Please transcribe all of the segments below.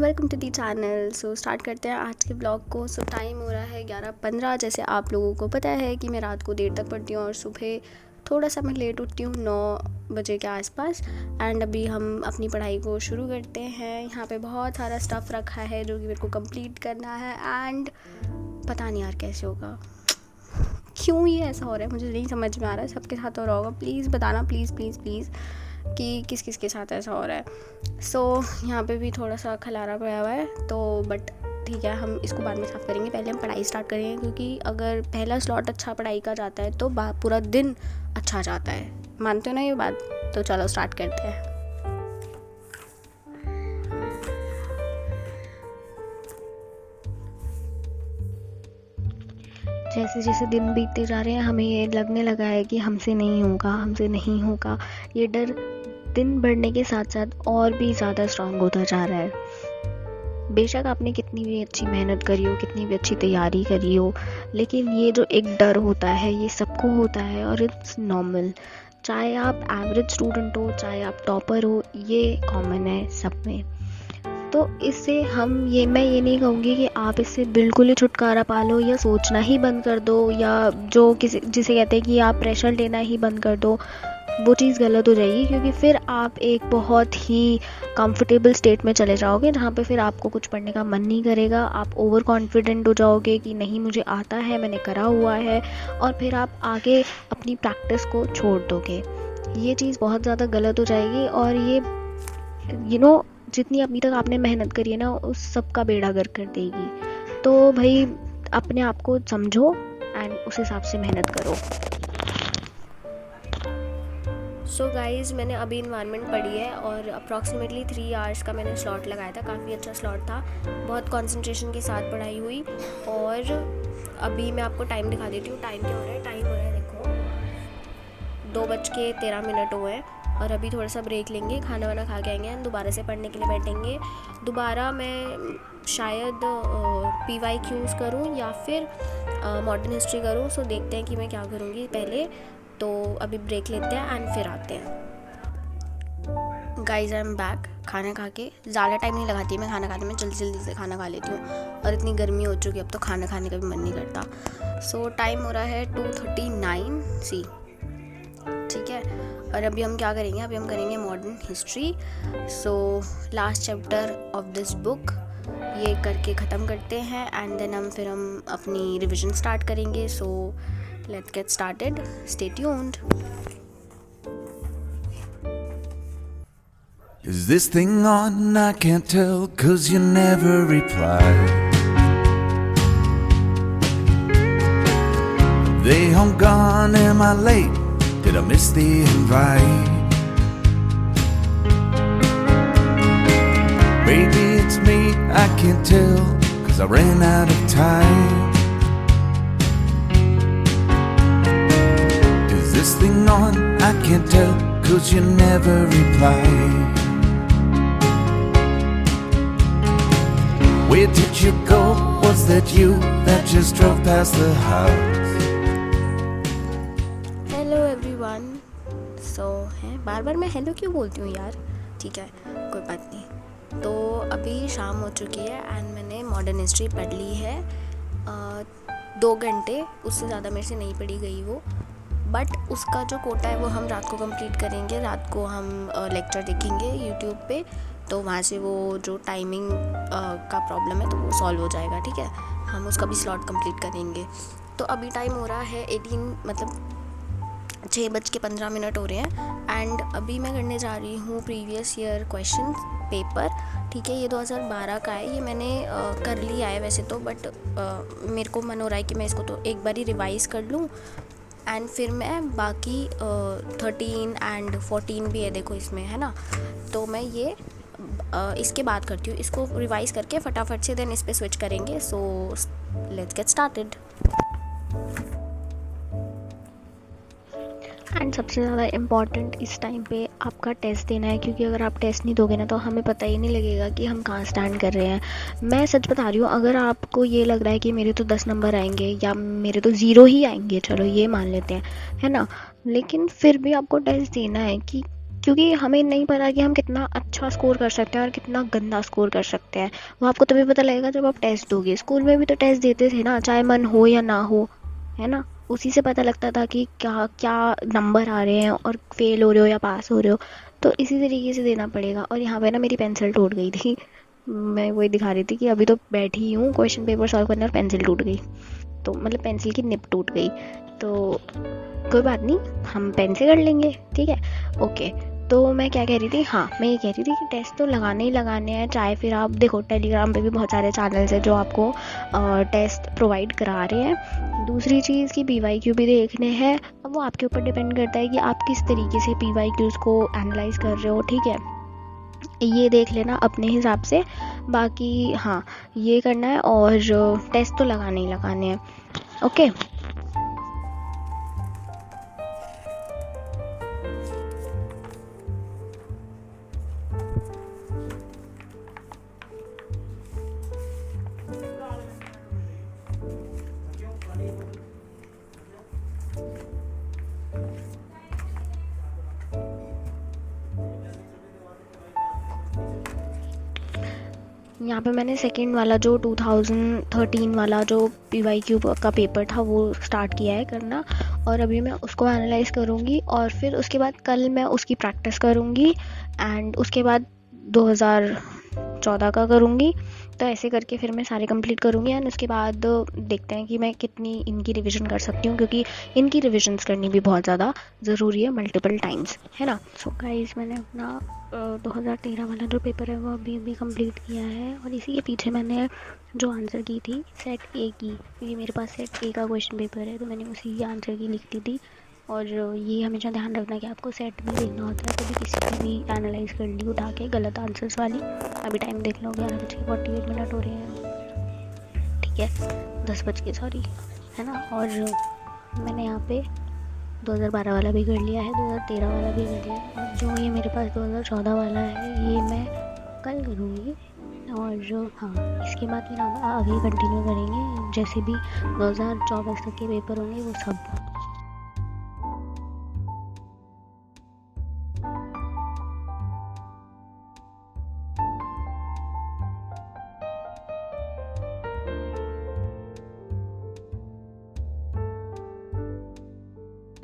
Welcome to the channel. So start करते हैं आज के ब्लॉग को। सो टाइम हो रहा है 11:15। जैसे आप लोगों को पता है कि मैं रात को देर तक पढ़ती हूँ और सुबह थोड़ा सा मैं लेट उठती हूँ 9 बजे के आसपास। एंड अभी हम अपनी पढ़ाई को शुरू करते हैं। यहाँ पे बहुत सारा स्टफ़ रखा है जो कि मेरे को कंप्लीट करना है। एंड पता नहीं यार कैसे होगा, क्यों ये ऐसा हो रहा है मुझे नहीं समझ में आ रहा है। सबके साथ हो रहा होगा, प्लीज़ बताना, प्लीज़ प्लीज़ प्लीज़ कि किस किस के साथ ऐसा हो रहा है। सो यहाँ पे भी थोड़ा सा खलारा पड़ा हुआ है, तो बट ठीक है, हम इसको बाद में साफ़ करेंगे। पहले हम पढ़ाई स्टार्ट करेंगे, क्योंकि अगर पहला स्लॉट अच्छा पढ़ाई का जाता है तो पूरा दिन अच्छा जाता है। मानते हो ना ये बात? तो चलो स्टार्ट करते हैं। जैसे जैसे दिन बीतते जा रहे हैं हमें ये लगने लगा है कि हमसे नहीं होगा, हमसे नहीं होगा। ये डर दिन बढ़ने के साथ साथ और भी ज़्यादा स्ट्रांग होता जा रहा है। बेशक आपने कितनी भी अच्छी मेहनत करी हो, कितनी भी अच्छी तैयारी करी हो, लेकिन ये जो एक डर होता है ये सबको होता है और इट्स नॉर्मल। चाहे आप एवरेज स्टूडेंट हो, चाहे आप टॉपर हो, ये कॉमन है सब में। तो इससे मैं ये नहीं कहूँगी कि आप इससे बिल्कुल ही छुटकारा पा लो या सोचना ही बंद कर दो, या जिसे कहते हैं कि आप प्रेशर लेना ही बंद कर दो। वो चीज़ गलत हो जाएगी, क्योंकि फिर आप एक बहुत ही कंफर्टेबल स्टेट में चले जाओगे जहाँ पे फिर आपको कुछ पढ़ने का मन नहीं करेगा। आप ओवर कॉन्फिडेंट हो जाओगे कि नहीं मुझे आता है, मैंने करा हुआ है, और फिर आप आगे अपनी प्रैक्टिस को छोड़ दोगे। ये चीज़ बहुत ज़्यादा गलत हो जाएगी और ये जितनी अभी तक आपने मेहनत करी है ना, उस सब का बेड़ा गर्क कर देगी। तो भाई अपने आप को समझो एंड उस हिसाब से मेहनत करो। सो गाइज़, मैंने अभी इन्वायरमेंट पढ़ी है और अप्रॉक्सीमेटली 3 आवर्स का मैंने स्लॉट लगाया था। काफ़ी अच्छा स्लॉट था, बहुत कंसंट्रेशन के साथ पढ़ाई हुई। और अभी मैं आपको टाइम दिखा देती हूँ। टाइम क्या हो रहा है? टाइम हो रहा है, देखो 2:13 हुए हैं। और अभी थोड़ा सा ब्रेक लेंगे, खाना वाना खा के आएंगे एंड दोबारा से पढ़ने के लिए बैठेंगे। दोबारा मैं शायद PYQs करूँ या फिर मॉडर्न हिस्ट्री करूँ। सो देखते हैं कि मैं क्या करूँगी पहले। तो अभी ब्रेक लेते हैं एंड फिर आते हैं। Guys I am back. खाना खा के ज़्यादा टाइम नहीं लगाती मैं खाना खाने में, जल्दी जल्दी से खाना खा लेती हूँ। और इतनी गर्मी हो चुकी है अब तो खाना खाने का भी मन नहीं करता। सो टाइम हो रहा है 2:39 सी, ठीक है। और अभी हम क्या करेंगे? अभी हम करेंगे modern history. So last chapter of this book ये करके ख़त्म करते हैं एंड देन हम अपनी रिवीजन स्टार्ट करेंगे। So let's get started, stay tuned. Is this thing on? I can't tell 'cause you never reply. They home gone, am I late? Did I miss the invite? Maybe it's me, I can't tell 'cause I ran out of time. Is this thing on? I can't tell 'cause you never reply. Where did you go? Was that you that just drove past the house? सो है बार बार मैं hello क्यों बोलती हूँ यार? ठीक है, कोई बात नहीं। तो अभी शाम हो चुकी है एंड मैंने मॉडर्न हिस्ट्री पढ़ ली है 2 घंटे। उससे ज़्यादा मेरे से नहीं पढ़ी गई वो, बट उसका जो कोटा है वो हम रात को कंप्लीट करेंगे। रात को हम लेक्चर देखेंगे यूट्यूब पे, तो वहाँ से वो जो टाइमिंग का प्रॉब्लम है तो वो सॉल्व हो जाएगा, ठीक है। हम उसका भी स्लॉट कंप्लीट करेंगे। तो अभी टाइम हो रहा है 6:15 हो रहे हैं एंड अभी मैं करने जा रही हूँ प्रीवियस ईयर क्वेश्चन पेपर, ठीक है। ये 2012 का है। ये मैंने कर लिया है वैसे तो, बट मेरे को मन हो रहा है कि मैं इसको तो एक बार ही रिवाइज़ कर लूँ एंड फिर मैं बाकी 13 एंड 14 भी है, देखो इसमें है ना। तो मैं ये इसके बाद करती हूँ, इसको रिवाइज़ करके फटाफट से देन इस पे स्विच करेंगे। So let's get started. And सबसे ज़्यादा इम्पॉर्टेंट इस टाइम पे आपका टेस्ट देना है, क्योंकि अगर आप टेस्ट नहीं दोगे ना तो हमें पता ही नहीं लगेगा कि हम कहाँ स्टैंड कर रहे हैं। मैं सच बता रही हूँ, अगर आपको ये लग रहा है कि मेरे तो 10 नंबर आएंगे या मेरे तो 0 ही आएंगे, चलो ये मान लेते हैं, है ना, लेकिन फिर भी आपको टेस्ट देना है कि क्योंकि हमें नहीं पता कि हम कितना अच्छा स्कोर कर सकते हैं और कितना गंदा स्कोर कर सकते हैं। वो आपको तभी पता लगेगा जब आप टेस्ट दोगे। स्कूल में भी तो टेस्ट देते थे ना, चाहे मन हो या ना हो, है ना। उसी से पता लगता था कि क्या क्या नंबर आ रहे हैं और फेल हो रहे हो या पास हो रहे हो। तो इसी तरीके से देना पड़ेगा। और यहाँ पे ना मेरी पेंसिल टूट गई थी। मैं वही दिखा रही थी कि अभी तो बैठी हूँ क्वेश्चन पेपर सॉल्व करने और पेंसिल टूट गई। तो मतलब पेंसिल की निब टूट गई। तो कोई बात नहीं, हम पेन से कर लेंगे, ठीक है। ओके, तो मैं क्या कह रही थी, हाँ मैं ये कह रही थी कि टेस्ट तो लगाने ही लगाने हैं। चाहे फिर आप देखो टेलीग्राम पे भी बहुत सारे चैनल्स हैं जो आपको टेस्ट प्रोवाइड करा रहे हैं। दूसरी चीज़ कि PYQ भी देखने हैं। अब वो आपके ऊपर डिपेंड करता है कि आप किस तरीके से PYQs को एनालाइज कर रहे हो, ठीक है। ये देख लेना अपने हिसाब से। बाकी हाँ, ये करना है और टेस्ट तो लगाने ही लगाने हैं। ओके, यहाँ पे मैंने सेकंड वाला जो 2013 वाला जो PYQ का पेपर था वो स्टार्ट किया है करना। और अभी मैं उसको एनालाइज करूँगी और फिर उसके बाद कल मैं उसकी प्रैक्टिस करूँगी। एंड उसके बाद 2014 का करूँगी। तो ऐसे करके फिर मैं सारे कंप्लीट करूँगी। एंड उसके बाद देखते हैं कि मैं कितनी इनकी रिवीजन कर सकती हूँ, क्योंकि इनकी रिविजन्स करनी भी बहुत ज़्यादा ज़रूरी है, मल्टीपल टाइम्स, है ना। सो गाइस, मैंने अपना 2013 वाला जो पेपर है वो अभी कंप्लीट किया है। और इसी के पीछे मैंने जो आंसर की थी सेट ए की, क्योंकि मेरे पास सेट ए का क्वेश्चन पेपर है, तो मैंने उसी की आंसर की लिखती थी। और ये हमेशा ध्यान रखना कि आपको सेट भी देखना होता है, कभी किसी की भी एनालाइज कर ली उठा के गलत आंसर्स वाली। अभी टाइम देख लो, 11:48 हो रहे हैं, ठीक है, 10 सॉरी, है ना। और मैंने यहाँ पे 2012 वाला भी कर लिया है, 2013 वाला भी कर लिया है। और जो ये मेरे पास 2014 वाला है ये मैं कल करूँगी। और हाँ, इसके बाद फिर हम आगे कंटिन्यू करेंगे, जैसे भी 2024 तक के पेपर होंगे वो सब।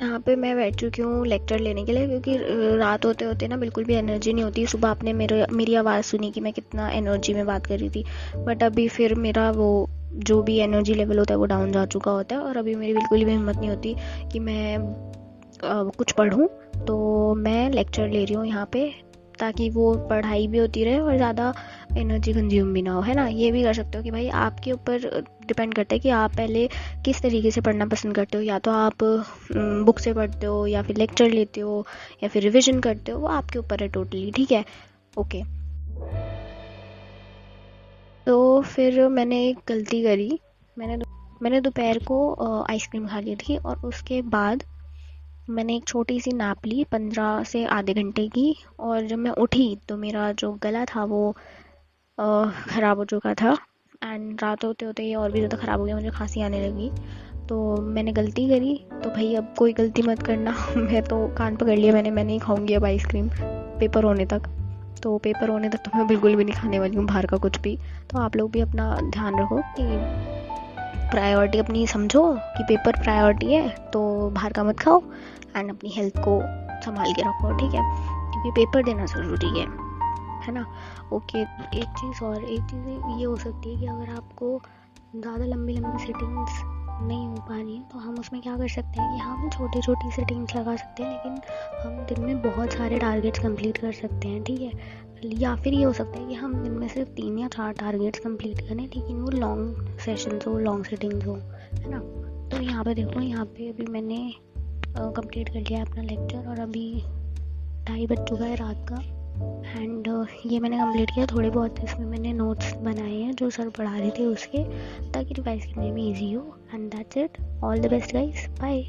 यहाँ पे मैं बैठ चुकी हूँ लेक्चर लेने के लिए, क्योंकि रात होते होते ना बिल्कुल भी एनर्जी नहीं होती। सुबह आपने मेरी आवाज़ सुनी कि मैं कितना एनर्जी में बात कर रही थी, बट अभी फिर मेरा वो जो भी एनर्जी लेवल होता है वो डाउन जा चुका होता है। और अभी मेरी बिल्कुल भी हिम्मत नहीं होती कि मैं कुछ पढ़ूँ। तो मैं लेक्चर ले रही हूँ यहाँ पे, ताकि वो पढ़ाई भी होती रहे और ज़्यादा एनर्जी कंज्यूम भी ना हो, है ना। ये भी कर सकते हो कि भाई आपके ऊपर डिपेंड करता है कि आप पहले किस तरीके से पढ़ना पसंद करते हो। या तो आप बुक से पढ़ते हो, या फिर लेक्चर लेते हो, या फिर रिविजन करते हो, वो आपके ऊपर है टोटली, ठीक है। ओके, तो फिर मैंने एक गलती करी। मैंने दोपहर को आइसक्रीम खा ली थी और उसके बाद मैंने एक छोटी सी नैप ली 15 से आधे घंटे की। और जब मैं उठी तो मेरा जो गला था वो ख़राब हो चुका था। एंड रात होते होते ये और भी ज़्यादा ख़राब हो गया, मुझे खांसी आने लगी। तो मैंने गलती करी, तो भाई अब कोई गलती मत करना। मैं तो कान पकड़ लिया मैंने, मैं नहीं खाऊंगी अब आइसक्रीम पेपर होने तक। तो पेपर होने तक तो मैं बिल्कुल भी नहीं खाने वाली हूँ बाहर का कुछ भी। तो आप लोग भी अपना ध्यान रखो कि प्रायोरिटी अपनी समझो कि पेपर प्रायोरिटी है, तो बाहर का मत खाओ। एंड अपनी हेल्थ को संभाल के रखो, ठीक है, क्योंकि पेपर देना ज़रूरी है ना। ओके, एक चीज़ ये हो सकती है कि अगर आपको ज़्यादा लंबी सेटिंग्स नहीं हो पा रही है, तो हम उसमें क्या कर सकते हैं कि हम छोटी छोटी सेटिंग्स लगा सकते हैं, लेकिन हम दिन में बहुत सारे टारगेट्स कंप्लीट कर सकते हैं, ठीक है। या फिर ये हो सकता है कि हम दिन में सिर्फ 3 या 4 टारगेट्स कंप्लीट करें, लेकिन वो लॉन्ग सेशंस हो, लॉन्ग सेटिंग्स हो, है ना। तो यहाँ पे देखो, यहाँ पे अभी मैंने कंप्लीट कर लिया अपना लेक्चर और अभी 2:30 बज चुका है रात का। एंड ये मैंने कंप्लीट किया। थोड़े बहुत इसमें मैंने नोट्स बनाए हैं जो सर पढ़ा रहे थे उसके, ताकि रिवाइज करने में ईजी हो। And that's it, all the best guys, bye.